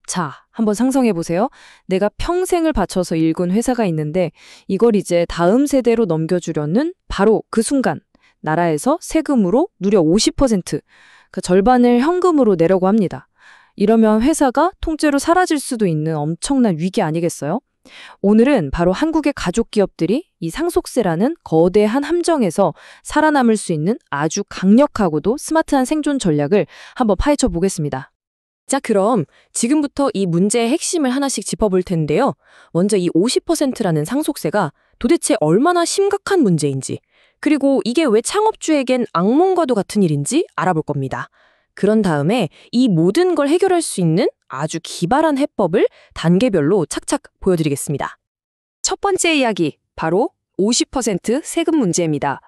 자, 한번 상상해 보세요. 내가 평생을 바쳐서 일군 회사가 있는데 이걸 이제 다음 세대로 넘겨주려는 바로 그 순간 나라에서 세금으로 무려 50%, 그 절반을 현금으로 내려고 합니다. 이러면 회사가 통째로 사라질 수도 있는 엄청난 위기 아니겠어요? 오늘은 바로 한국의 가족 기업들이 이 상속세라는 거대한 함정에서 살아남을 수 있는 아주 강력하고도 스마트한 생존 전략을 한번 파헤쳐 보겠습니다. 자, 그럼 지금부터 이 문제의 핵심을 하나씩 짚어볼 텐데요. 먼저 이 50%라는 상속세가 도대체 얼마나 심각한 문제인지, 그리고 이게 왜 창업주에겐 악몽과도 같은 일인지 알아볼 겁니다. 그런 다음에 이 모든 걸 해결할 수 있는 아주 기발한 해법을 단계별로 착착 보여드리겠습니다. 첫 번째 이야기, 바로 50% 세금 문제입니다.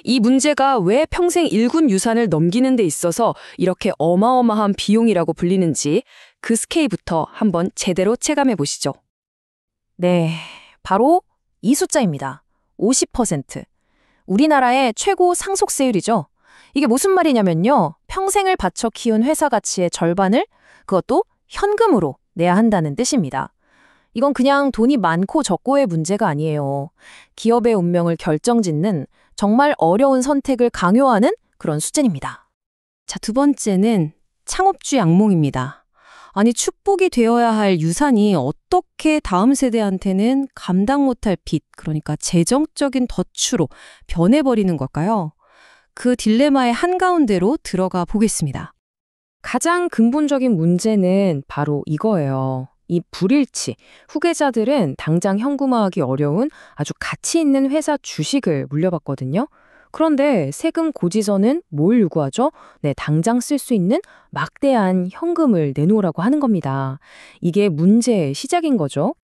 이 문제가 왜 평생 일군 유산을 넘기는 데 있어서 이렇게 어마어마한 비용이라고 불리는지 그 스케일부터 한번 제대로 체감해 보시죠. 네, 바로 이 숫자입니다. 50%. 우리나라의 최고 상속세율이죠. 이게 무슨 말이냐면요. 평생을 바쳐 키운 회사 가치의 절반을 그것도 현금으로 내야 한다는 뜻입니다. 이건 그냥 돈이 많고 적고의 문제가 아니에요. 기업의 운명을 결정짓는 정말 어려운 선택을 강요하는 그런 수준입니다. 자, 두 번째는 창업주의 악몽입니다. 아니, 축복이 되어야 할 유산이 어떻게 다음 세대한테는 감당 못할 빚, 그러니까 재정적인 덫으로 변해버리는 걸까요? 그 딜레마의 한가운데로 들어가 보겠습니다. 가장 근본적인 문제는 바로 이거예요. 이 불일치. 후계자들은 당장 현금화하기 어려운 아주 가치 있는 회사 주식을 물려받거든요. 그런데 세금 고지서는 뭘 요구하죠? 네, 당장 쓸 수 있는 막대한 현금을 내놓으라고 하는 겁니다. 이게 문제의 시작인 거죠.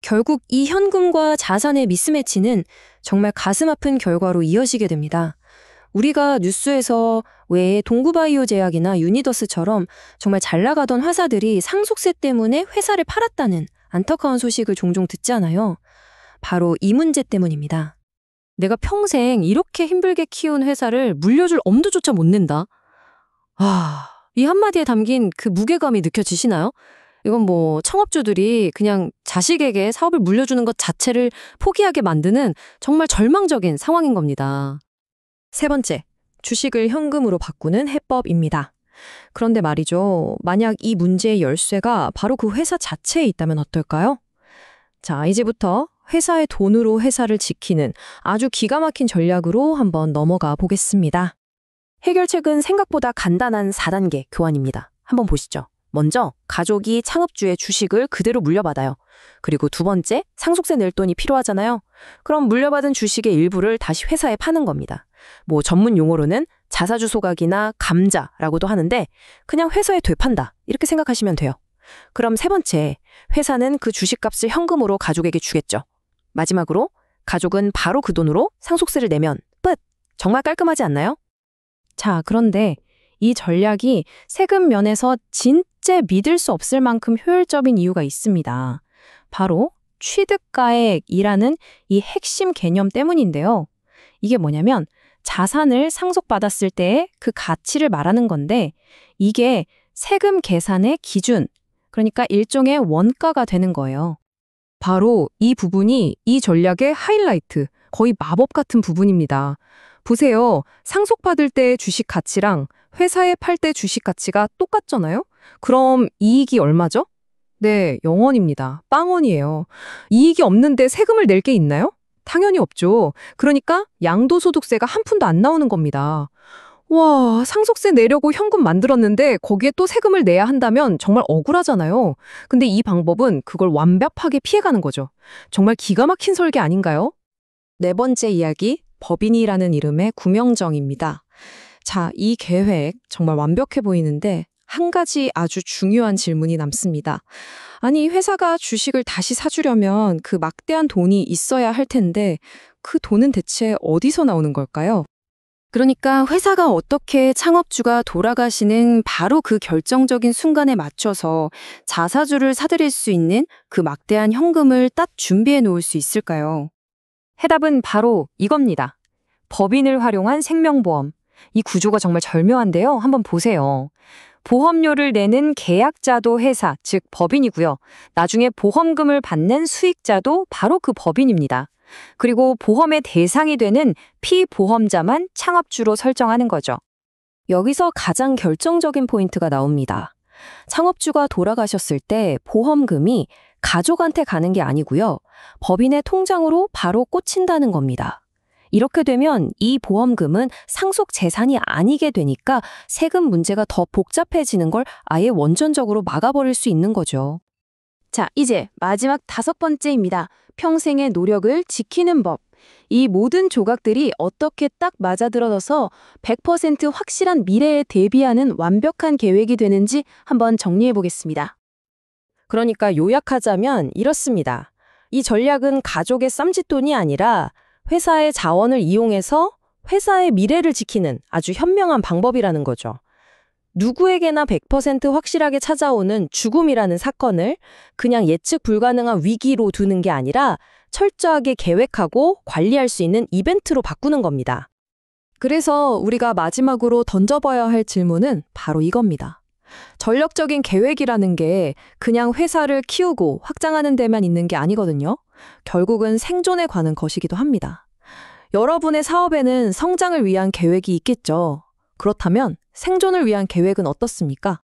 결국 이 현금과 자산의 미스매치는 정말 가슴 아픈 결과로 이어지게 됩니다. 우리가 뉴스에서 왜 동구바이오 제약이나 유니더스처럼 정말 잘 나가던 회사들이 상속세 때문에 회사를 팔았다는 안타까운 소식을 종종 듣잖아요. 바로 이 문제 때문입니다. 내가 평생 이렇게 힘들게 키운 회사를 물려줄 엄두조차 못 낸다. 이 한마디에 담긴 그 무게감이 느껴지시나요? 이건 뭐 창업주들이 그냥 자식에게 사업을 물려주는 것 자체를 포기하게 만드는 정말 절망적인 상황인 겁니다. 세 번째, 주식을 현금으로 바꾸는 해법입니다. 그런데 말이죠. 만약 이 문제의 열쇠가 바로 그 회사 자체에 있다면 어떨까요? 자, 이제부터 회사의 돈으로 회사를 지키는 아주 기가 막힌 전략으로 한번 넘어가 보겠습니다. 해결책은 생각보다 간단한 4단계 교환입니다. 한번 보시죠. 먼저 가족이 창업주의 주식을 그대로 물려받아요. 그리고 두 번째, 상속세 낼 돈이 필요하잖아요. 그럼 물려받은 주식의 일부를 다시 회사에 파는 겁니다. 뭐 전문 용어로는 자사주 소각이나 감자라고도 하는데 그냥 회사에 되판다 이렇게 생각하시면 돼요. 그럼 세 번째, 회사는 그 주식값을 현금으로 가족에게 주겠죠. 마지막으로 가족은 바로 그 돈으로 상속세를 내면 끝! 정말 깔끔하지 않나요? 자, 그런데 이 전략이 세금 면에서 진짜 믿을 수 없을 만큼 효율적인 이유가 있습니다. 바로 취득가액이라는 이 핵심 개념 때문인데요. 이게 뭐냐면 자산을 상속받았을 때의 그 가치를 말하는 건데 이게 세금 계산의 기준, 그러니까 일종의 원가가 되는 거예요. 바로 이 부분이 이 전략의 하이라이트, 거의 마법 같은 부분입니다. 보세요. 상속받을 때의 주식 가치랑 회사에 팔 때 주식 가치가 똑같잖아요? 그럼 이익이 얼마죠? 네, 0원입니다. 빵원이에요. 이익이 없는데 세금을 낼 게 있나요? 당연히 없죠. 그러니까 양도소득세가 한 푼도 안 나오는 겁니다. 와, 상속세 내려고 현금 만들었는데 거기에 또 세금을 내야 한다면 정말 억울하잖아요. 근데 이 방법은 그걸 완벽하게 피해가는 거죠. 정말 기가 막힌 설계 아닌가요? 네 번째 이야기, 법인이라는 이름의 구명정입니다. 자, 이 계획 정말 완벽해 보이는데 한 가지 아주 중요한 질문이 남습니다. 아니, 회사가 주식을 다시 사주려면 그 막대한 돈이 있어야 할 텐데 그 돈은 대체 어디서 나오는 걸까요? 그러니까 회사가 어떻게 창업주가 돌아가시는 바로 그 결정적인 순간에 맞춰서 자사주를 사들일 수 있는 그 막대한 현금을 딱 준비해 놓을 수 있을까요? 해답은 바로 이겁니다. 법인을 활용한 생명보험. 이 구조가 정말 절묘한데요. 한번 보세요. 보험료를 내는 계약자도 회사, 즉 법인이고요. 나중에 보험금을 받는 수익자도 바로 그 법인입니다. 그리고 보험의 대상이 되는 피보험자만 창업주로 설정하는 거죠. 여기서 가장 결정적인 포인트가 나옵니다. 창업주가 돌아가셨을 때 보험금이 가족한테 가는 게 아니고요. 법인의 통장으로 바로 꽂힌다는 겁니다. 이렇게 되면 이 보험금은 상속 재산이 아니게 되니까 세금 문제가 더 복잡해지는 걸 아예 원천적으로 막아버릴 수 있는 거죠. 자, 이제 마지막 5번째입니다. 평생의 노력을 지키는 법. 이 모든 조각들이 어떻게 딱 맞아들어서 100% 확실한 미래에 대비하는 완벽한 계획이 되는지 한번 정리해 보겠습니다. 그러니까 요약하자면 이렇습니다. 이 전략은 가족의 쌈짓돈이 아니라 회사의 자원을 이용해서 회사의 미래를 지키는 아주 현명한 방법이라는 거죠. 누구에게나 100% 확실하게 찾아오는 죽음이라는 사건을 그냥 예측 불가능한 위기로 두는 게 아니라 철저하게 계획하고 관리할 수 있는 이벤트로 바꾸는 겁니다. 그래서 우리가 마지막으로 던져봐야 할 질문은 바로 이겁니다. 전략적인 계획이라는 게 그냥 회사를 키우고 확장하는 데만 있는 게 아니거든요. 결국은 생존에 관한 것이기도 합니다. 여러분의 사업에는 성장을 위한 계획이 있겠죠. 그렇다면 생존을 위한 계획은 어떻습니까?